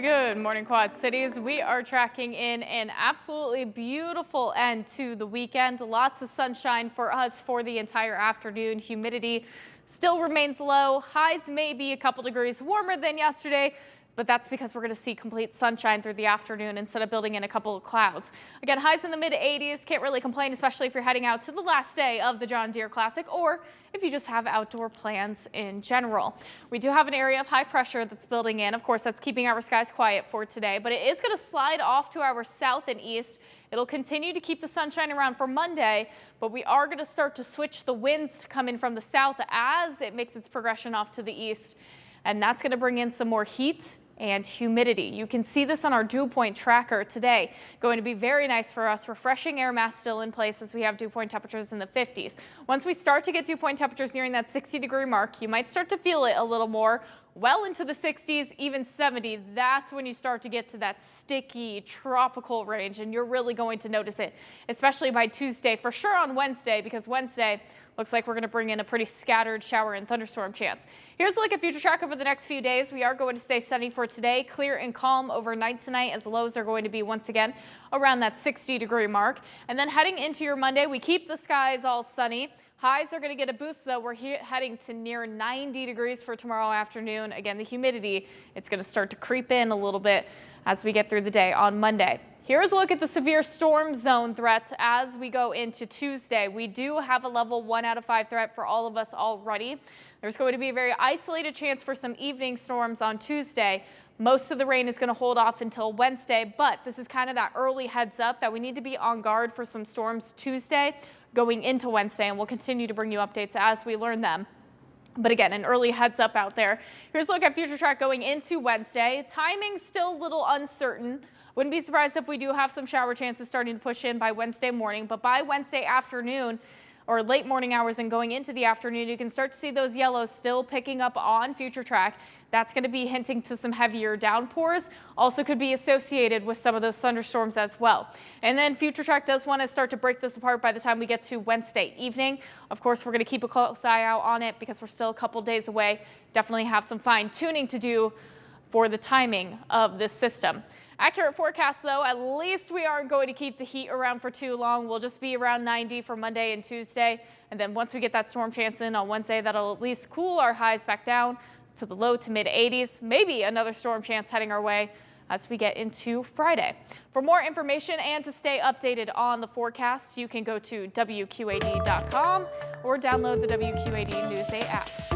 Good morning, Quad Cities. We are tracking in an absolutely beautiful end to the weekend. Lots of sunshine for us for the entire afternoon. Humidity still remains low. Highs may be a couple degrees warmer than yesterday, but that's because we're going to see complete sunshine through the afternoon instead of building in a couple of clouds. Again, highs in the mid 80s. Can't really complain, especially if you're heading out to the last day of the John Deere Classic or if you just have outdoor plans in general. We do have an area of high pressure that's building in. Of course, that's keeping our skies quiet for today, but it is going to slide off to our south and east. It'll continue to keep the sunshine around for Monday, but we are going to start to switch the winds to come in from the south as it makes its progression off to the east. And that's going to bring in some more heat and humidity. You can see this on our dew point tracker today. Going to be very nice for us. Refreshing air mass still in place as we have dew point temperatures in the 50s. Once we start to get dew point temperatures nearing that 60-degree mark, you might start to feel it a little more. Well into the 60s, even 70, that's when you start to get to that sticky tropical range, and you're really going to notice it, especially by Tuesday, for sure on Wednesday, because Wednesday looks like we're going to bring in a pretty scattered shower and thunderstorm chance. Here's a look at future track over the next few days. We are going to stay sunny for today, clear and calm overnight tonight, as lows are going to be once again around that 60-degree mark. And then heading into your Monday, we keep the skies all sunny. Highs are going to get a boost, though. We're heading to near 90 degrees for tomorrow afternoon. Again, the humidity, it's going to start to creep in a little bit as we get through the day on Monday. Here's a look at the severe storm zone threat as we go into Tuesday. We do have a level 1 out of 5 threat for all of us already. There's going to be a very isolated chance for some evening storms on Tuesday. Most of the rain is going to hold off until Wednesday, but this is kind of that early heads up that we need to be on guard for some storms Tuesday going into Wednesday, and we'll continue to bring you updates as we learn them. But again, an early heads up out there. Here's a look at future track going into Wednesday. Timing still a little uncertain. Wouldn't be surprised if we do have some shower chances starting to push in by Wednesday morning, but by Wednesday afternoon or late morning hours and going into the afternoon, you can start to see those yellows still picking up on future track. That's going to be hinting to some heavier downpours. Also could be associated with some of those thunderstorms as well. And then future track does want to start to break this apart by the time we get to Wednesday evening. Of course, we're going to keep a close eye out on it because we're still a couple days away. Definitely have some fine tuning to do for the timing of this system. Accurate forecast, though, at least we aren't going to keep the heat around for too long. We'll just be around 90 for Monday and Tuesday. And then once we get that storm chance in on Wednesday, that'll at least cool our highs back down to the low to mid 80s. Maybe another storm chance heading our way as we get into Friday. For more information and to stay updated on the forecast, you can go to WQAD.com or download the WQAD News Day app.